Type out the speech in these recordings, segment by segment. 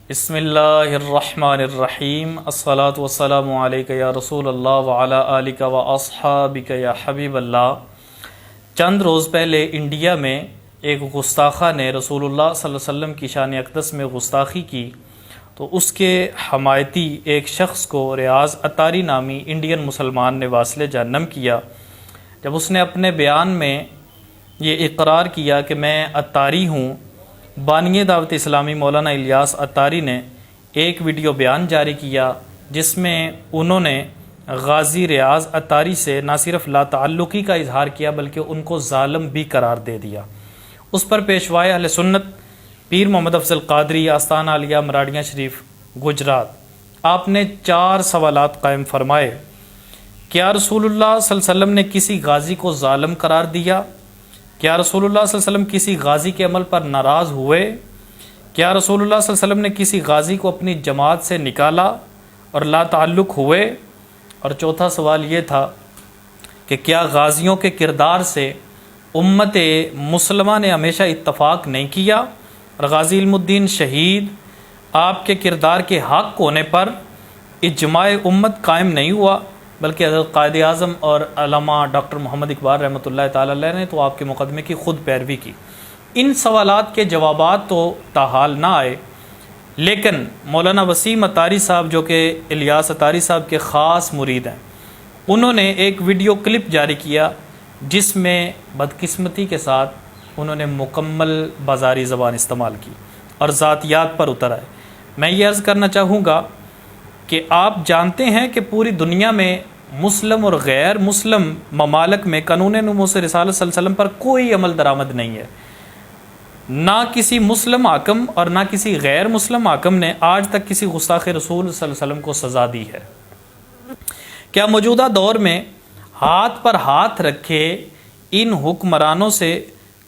بسم اللہ الرحمن الرحیم الصلاۃ والسلام علیک یا رسول اللہ وعلی آلک و اصحابک یا حبیب اللہ۔ چند روز پہلے انڈیا میں ایک گستاخہ نے رسول اللہ صلی اللہ علیہ وسلم کی شان اقدس میں گستاخی کی، تو اس کے حمایتی ایک شخص کو ریاض عطاری نامی انڈین مسلمان نے واصل جہنم کیا۔ جب اس نے اپنے بیان میں یہ اقرار کیا کہ میں عطاری ہوں، بانی دعوت اسلامی مولانا الیاس عطاری نے ایک ویڈیو بیان جاری کیا جس میں انہوں نے غازی ریاض عطاری سے نہ صرف لا تعلقی کا اظہار کیا بلکہ ان کو ظالم بھی قرار دے دیا۔ اس پر پیشوائے اہل سنت پیر محمد افضل قادری آستانہ عالیہ مراڑیاں شریف گجرات، آپ نے 4 سوالات قائم فرمائے۔ کیا رسول اللہ صلی اللہ علیہ وسلم نے کسی غازی کو ظالم قرار دیا؟ کیا رسول اللہ صلی اللہ علیہ وسلم کسی غازی کے عمل پر ناراض ہوئے؟ کیا رسول اللہ صلی اللہ علیہ وسلم نے کسی غازی کو اپنی جماعت سے نکالا اور لا تعلق ہوئے؟ اور چوتھا سوال یہ تھا کہ کیا غازیوں کے کردار سے امت مسلمہ نے ہمیشہ اتفاق نہیں کیا اور غازی علم الدین شہید آپ کے کردار کے حق ہونے پر اجماع امت قائم نہیں ہوا، بلکہ حضرت قائد اعظم اور علامہ ڈاکٹر محمد اقبال رحمۃ اللہ تعالی علیہ نے تو آپ کے مقدمے کی خود پیروی کی۔ ان سوالات کے جوابات تو تاحال نہ آئے، لیکن مولانا وسیم عطاری صاحب جو کہ الیاس عطاری صاحب کے خاص مرید ہیں، انہوں نے ایک ویڈیو کلپ جاری کیا جس میں بدقسمتی کے ساتھ انہوں نے مکمل بازاری زبان استعمال کی اور ذاتیات پر اتر آئے۔ میں یہ عرض کرنا چاہوں گا کہ آپ جانتے ہیں کہ پوری دنیا میں مسلم اور غیر مسلم ممالک میں قانون ناموس رسالت صلی اللہ علیہ وسلم پر کوئی عمل درآمد نہیں ہے۔ نہ کسی مسلم حاکم اور نہ کسی غیر مسلم حاکم نے آج تک کسی گستاخ رسول صلی اللہ علیہ وسلم کو سزا دی ہے۔ کیا موجودہ دور میں ہاتھ پر ہاتھ رکھے ان حکمرانوں سے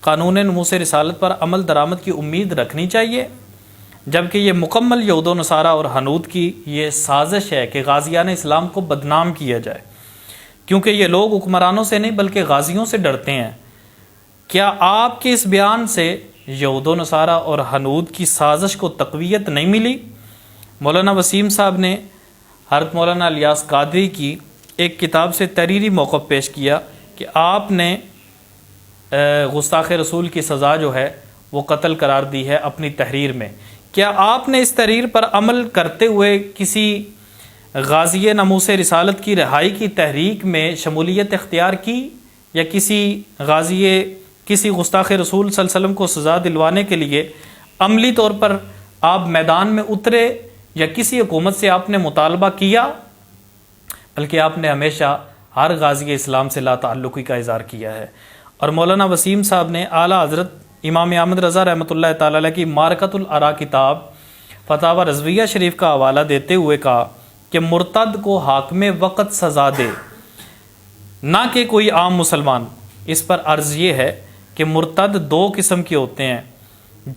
قانون ناموس رسالت پر عمل درآمد کی امید رکھنی چاہیے؟ جبکہ یہ مکمل یہود و نصارہ اور ہنود کی یہ سازش ہے کہ غازیان اسلام کو بدنام کیا جائے، کیونکہ یہ لوگ حکمرانوں سے نہیں بلکہ غازیوں سے ڈرتے ہیں۔ کیا آپ کے اس بیان سے یہود و نصارہ اور ہنود کی سازش کو تقویت نہیں ملی؟ مولانا وسیم صاحب نے حضرت مولانا الیاس قادری کی ایک کتاب سے تحریری موقف پیش کیا کہ آپ نے گستاخ رسول کی سزا جو ہے وہ قتل قرار دی ہے اپنی تحریر میں۔ کیا آپ نے اس تحریر پر عمل کرتے ہوئے کسی غازی ناموس رسالت کی رہائی کی تحریک میں شمولیت اختیار کی، یا کسی گستاخ رسول صلی اللہ علیہ وسلم کو سزا دلوانے کے لیے عملی طور پر آپ میدان میں اترے، یا کسی حکومت سے آپ نے مطالبہ کیا؟ بلکہ آپ نے ہمیشہ ہر غازی اسلام سے لا تعلقی کا اظہار کیا ہے۔ اور مولانا وسیم صاحب نے اعلیٰ حضرت امام احمد رضا رحمۃ اللہ تعالی علیہ کی معرکۃ الآراء کتاب فتاوی رضویہ شریف کا حوالہ دیتے ہوئے کہا کہ مرتد کو حاکم وقت سزا دے، نہ کہ کوئی عام مسلمان۔ اس پر عرض یہ ہے کہ مرتد 2 قسم کے ہوتے ہیں۔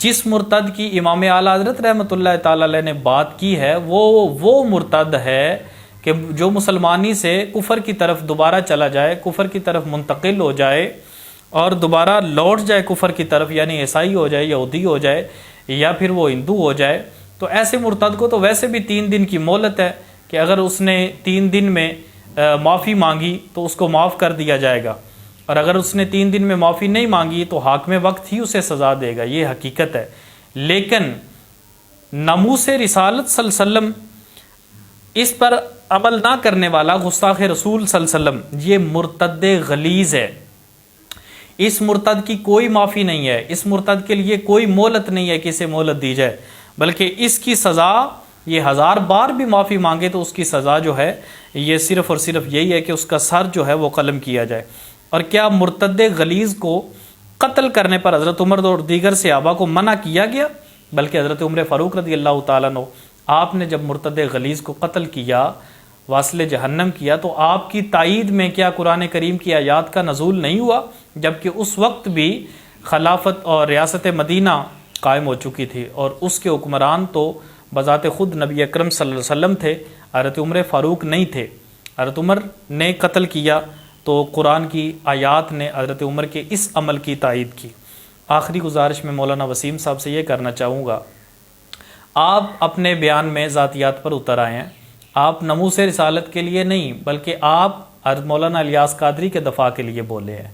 جس مرتد کی امام اعلیٰ حضرت رحمۃ اللہ تعالی علیہ نے بات کی ہے وہ مرتد ہے کہ جو مسلمانی سے کفر کی طرف دوبارہ چلا جائے، کفر کی طرف منتقل ہو جائے اور دوبارہ لوٹ جائے کفر کی طرف، یعنی عیسائی ہو جائے، یہودی ہو جائے، یا پھر وہ ہندو ہو جائے۔ تو ایسے مرتد کو تو ویسے بھی 3 دن کی مہلت ہے کہ اگر اس نے 3 دن میں معافی مانگی تو اس کو معاف کر دیا جائے گا، اور اگر اس نے 3 دن میں معافی نہیں مانگی تو حاکم وقت ہی اسے سزا دے گا۔ یہ حقیقت ہے۔ لیکن ناموس رسالت صلی اللہ علیہ وسلم اس پر عمل نہ کرنے والا گستاخ رسول صلی اللہ علیہ وسلم یہ مرتد غلیظ ہے۔ اس مرتد کی کوئی معافی نہیں ہے، اس مرتد کے لیے کوئی مہلت نہیں ہے کہ اسے مہلت دی جائے، بلکہ اس کی سزا یہ 1000 بار بھی معافی مانگے تو اس کی سزا جو ہے یہ صرف اور صرف یہی ہے کہ اس کا سر جو ہے وہ قلم کیا جائے۔ اور کیا مرتد غلیظ کو قتل کرنے پر حضرت عمر اور دیگر صحابہ کو منع کیا گیا؟ بلکہ حضرت عمر فاروق رضی اللہ تعالیٰ عنہ، آپ نے جب مرتد غلیظ کو قتل کیا، واصل جہنم کیا، تو آپ کی تائید میں کیا قرآن کریم کی آیات کا نزول نہیں ہوا؟ جبکہ اس وقت بھی خلافت اور ریاست مدینہ قائم ہو چکی تھی، اور اس کے حکمران تو بذات خود نبی اکرم صلی اللہ علیہ وسلم تھے، حضرت عمر فاروق نہیں تھے۔ حضرت عمر نے قتل کیا تو قرآن کی آیات نے حضرت عمر کے اس عمل کی تائید کی۔ آخری گزارش میں مولانا وسیم صاحب سے یہ کرنا چاہوں گا، آپ اپنے بیان میں ذاتیات پر اتر آئے ہیں، آپ ناموس رسالت کے لیے نہیں بلکہ آپ مولانا الیاس قادری کے دفاع کے لیے بولے ہیں،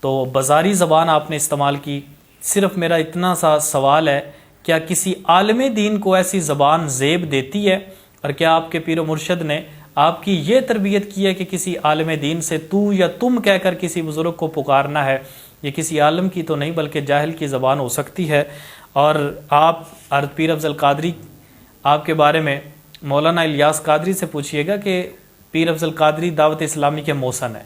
تو بازاری زبان آپ نے استعمال کی۔ صرف میرا اتنا سا سوال ہے، کیا کسی عالم دین کو ایسی زبان زیب دیتی ہے؟ اور کیا آپ کے پیر و مرشد نے آپ کی یہ تربیت کی ہے کہ کسی عالم دین سے تو یا تم کہہ کر کسی بزرگ کو پکارنا ہے؟ یہ کسی عالم کی تو نہیں بلکہ جاہل کی زبان ہو سکتی ہے۔ اور آپ پیر افضل قادری آپ کے بارے میں مولانا الیاس قادری سے پوچھئے گا کہ پیر افضل قادری دعوت اسلامی کے محسن ہے۔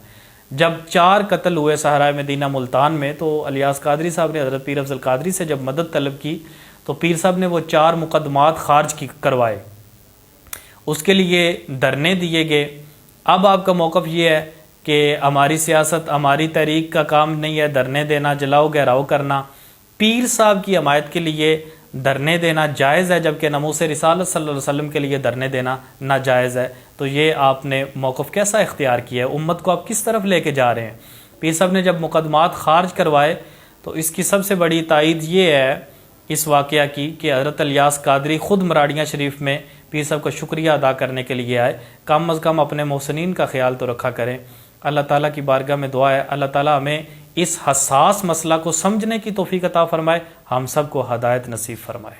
جب 4 قتل ہوئے صحرائے مدینہ ملتان میں، تو الیاس قادری صاحب نے حضرت پیر افضل قادری سے جب مدد طلب کی تو پیر صاحب نے وہ 4 مقدمات خارج کروائے، اس کے لیے دھرنے دیے گئے۔ اب آپ کا موقف یہ ہے کہ ہماری سیاست، ہماری تحریک کا کام نہیں ہے دھرنے دینا، جلاؤ گہراؤ کرنا۔ پیر صاحب کی حمایت کے لیے دھرنے دینا جائز ہے، جبکہ ناموس رسالت صلی اللہ علیہ وسلم کے لیے دھرنے دینا ناجائز ہے۔ تو یہ آپ نے موقف کیسا اختیار کیا ہے؟ امت کو آپ کس طرف لے کے جا رہے ہیں؟ پیر صاحب نے جب مقدمات خارج کروائے تو اس کی سب سے بڑی تائید یہ ہے اس واقعہ کی کہ حضرت الیاس قادری خود مراڑیاں شریف میں پیر صاحب کا شکریہ ادا کرنے کے لیے آئے۔ کم از کم اپنے محسنین کا خیال تو رکھا کریں۔ اللہ تعالیٰ کی بارگاہ میں دعا ہے اللہ تعالیٰ ہمیں اس حساس مسئلہ کو سمجھنے کی توفیق عطا فرمائے، ہم سب کو ہدایت نصیب فرمائے۔